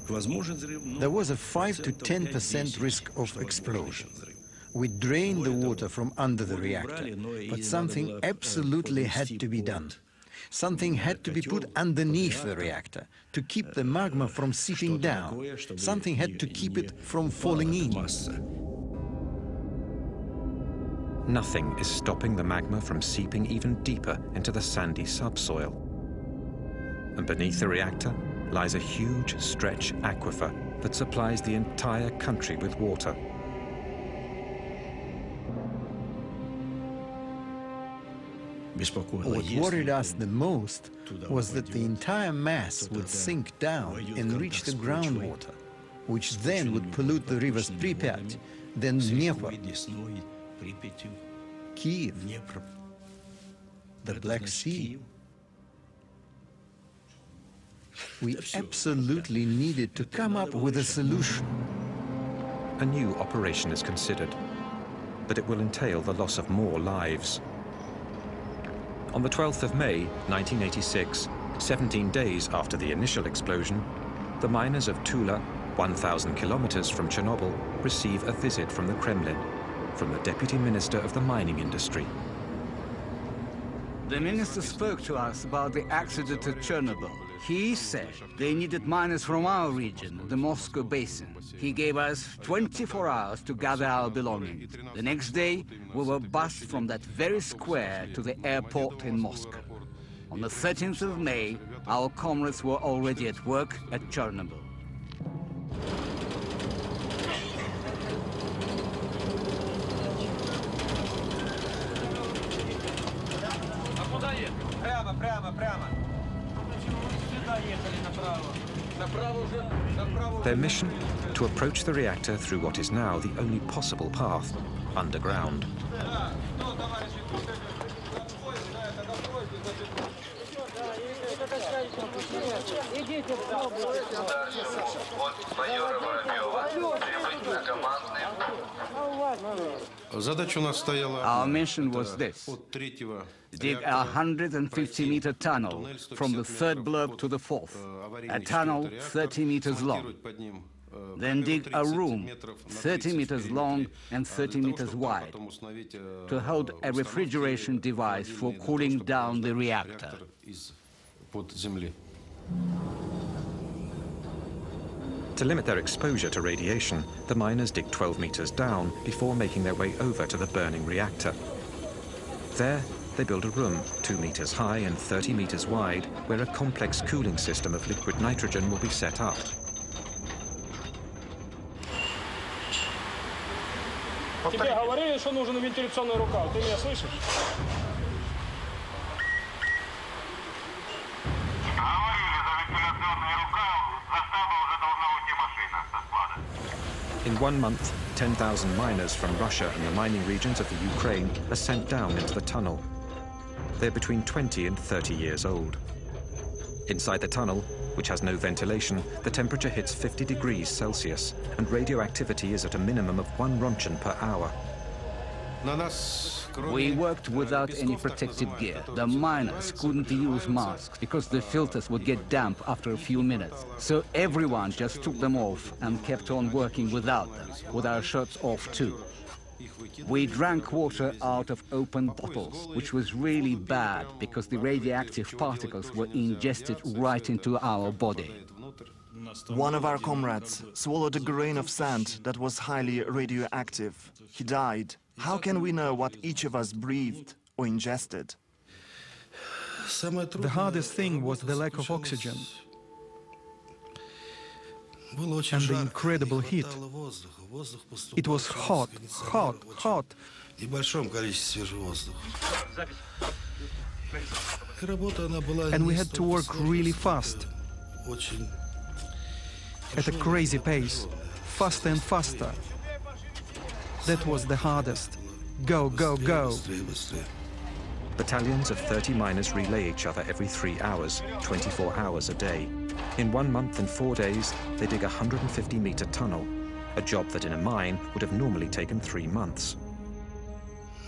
There was a 5 to 10% risk of explosion. We drained the water from under the reactor, but something absolutely had to be done. Something had to be put underneath the reactor to keep the magma from seeping down. Something had to keep it from falling in. Nothing is stopping the magma from seeping even deeper into the sandy subsoil. And beneath the reactor lies a huge stretch aquifer that supplies the entire country with water. What worried us the most was that the entire mass would sink down and reach the groundwater, which then would pollute the rivers Pripyat, then Dnieper, Kiev, the Black Sea. We absolutely needed to come up with a solution. A new operation is considered, but it will entail the loss of more lives. On the 12th of May, 1986, 17 days after the initial explosion, the miners of Tula, 1,000 kilometers from Chernobyl, receive a visit from the Kremlin, from the Deputy Minister of the Mining Industry. The minister spoke to us about the accident at Chernobyl. He said they needed miners from our region, the Moscow Basin. He gave us 24 hours to gather our belongings. The next day, we were bussed from that very square to the airport in Moscow. On the 13th of May, our comrades were already at work at Chernobyl. Their mission? To approach the reactor through what is now the only possible path, underground. Our mission was this: dig a 150-meter tunnel from the third block to the fourth, a tunnel 30 meters long. Then dig a room 30 meters long and 30 meters wide to hold a refrigeration device for cooling down the reactor. To limit their exposure to radiation, the miners dig 12 meters down before making their way over to the burning reactor. There, they build a room 2 meters high and 30 meters wide, where a complex cooling system of liquid nitrogen will be set up. Тебе говорили, что нужен вентиляционный рукав. Ты меня слышишь? In 1 month, 10,000 miners from Russia and the mining regions of the Ukraine are sent down into the tunnel. They're between 20 and 30 years old. Inside the tunnel, which has no ventilation, the temperature hits 50 degrees Celsius, and radioactivity is at a minimum of 1 Rontgen per hour. We worked without any protective gear. The miners couldn't use masks because the filters would get damp after a few minutes. So everyone just took them off and kept on working without them, with our shirts off too. We drank water out of open bottles, which was really bad because the radioactive particles were ingested right into our body. One of our comrades swallowed a grain of sand that was highly radioactive. He died. How can we know what each of us breathed or ingested? The hardest thing was the lack of oxygen and the incredible heat. It was hot, hot, hot. And we had to work really fast, at a crazy pace, faster and faster. That was the hardest. Go, go, go. Battalions of 30 miners relay each other every 3 hours, 24 hours a day. In 1 month and 4 days, they dig a 150-meter tunnel, a job that in a mine would have normally taken 3 months.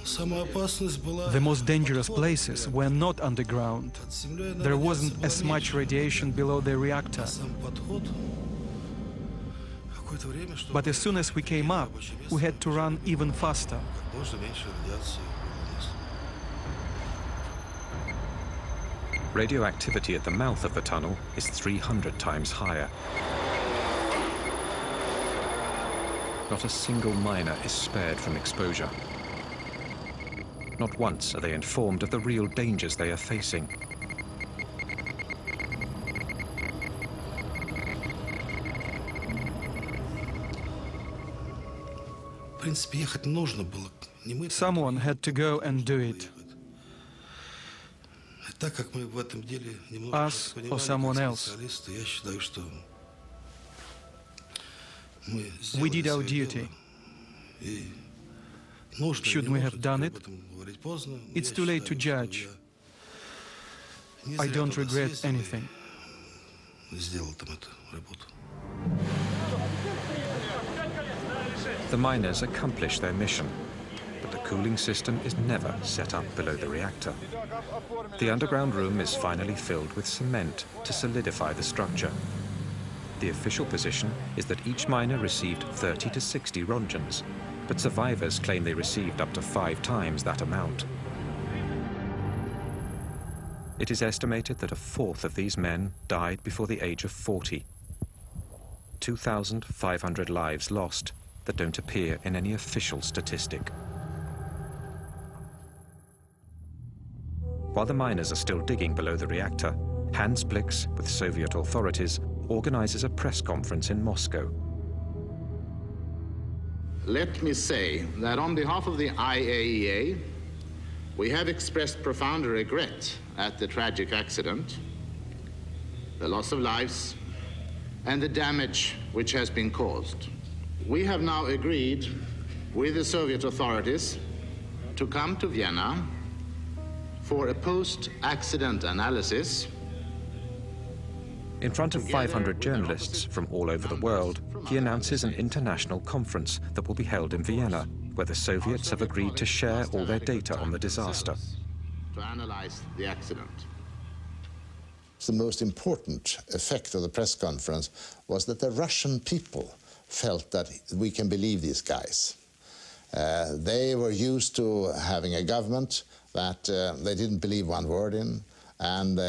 The most dangerous places were not underground. There wasn't as much radiation below the reactor. But as soon as we came up, we had to run even faster. Radioactivity at the mouth of the tunnel is 300 times higher. Not a single miner is spared from exposure. Not once are they informed of the real dangers they are facing. Someone had to go and do it. Us or someone else. We did our duty. Shouldn't we have done it? It's too late to judge. I don't regret anything. The miners accomplish their mission, but the cooling system is never set up below the reactor. The underground room is finally filled with cement to solidify the structure. The official position is that each miner received 30 to 60 Rongens, but survivors claim they received up to 5 times that amount. It is estimated that a fourth of these men died before the age of 40. 2,500 lives lost that don't appear in any official statistic. While the miners are still digging below the reactor, Hans Blix, with Soviet authorities, organizes a press conference in Moscow. Let me say that on behalf of the IAEA, we have expressed profound regret at the tragic accident, the loss of lives, and the damage which has been caused. We have now agreed with the Soviet authorities to come to Vienna for a post-accident analysis. In front of 500 journalists from all over the world, he announces an international conference that will be held in Vienna, where the Soviets have agreed to share all their data on the disaster. To analyze the accident. The most important effect of the press conference was that the Russian people felt that we can believe these guys. They were used to having a government that they didn't believe one word in, and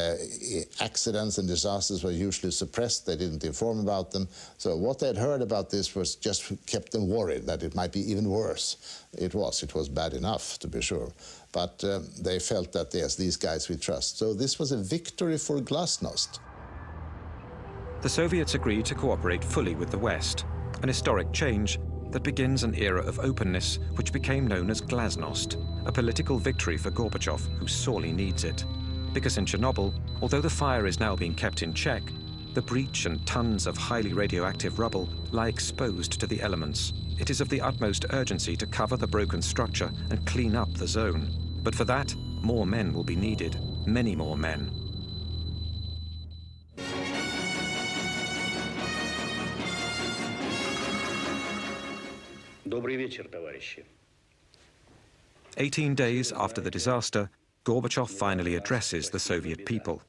accidents and disasters were usually suppressed. They didn't inform about them. So what they'd heard about this was just kept them worried that it might be even worse. It was bad enough, to be sure. But they felt that, yes, these guys we trust. So this was a victory for glasnost. The Soviets agreed to cooperate fully with the West, an historic change that begins an era of openness which became known as glasnost, a political victory for Gorbachev, who sorely needs it. Because in Chernobyl, although the fire is now being kept in check, the breach and tons of highly radioactive rubble lie exposed to the elements. It is of the utmost urgency to cover the broken structure and clean up the zone. But for that, more men will be needed, many more men. Добрый вечер, товарищи. 18 days after the disaster, Gorbachev finally addresses the Soviet people.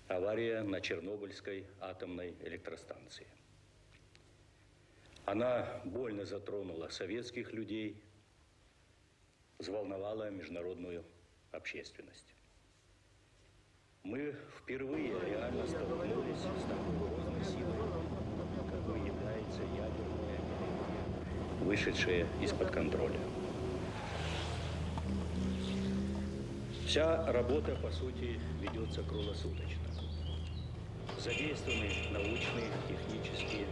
Авария на Чернобыльской атомной электростанции. Она больно затронула советских людей, взволновала международную общественность. Мы впервые реально столкнулись с такой грозной силой, какой является ядерная энергия, вышедшая из-под контроля. Вся работа, по сути, ведется круглосуточно. Задействованы научные, технические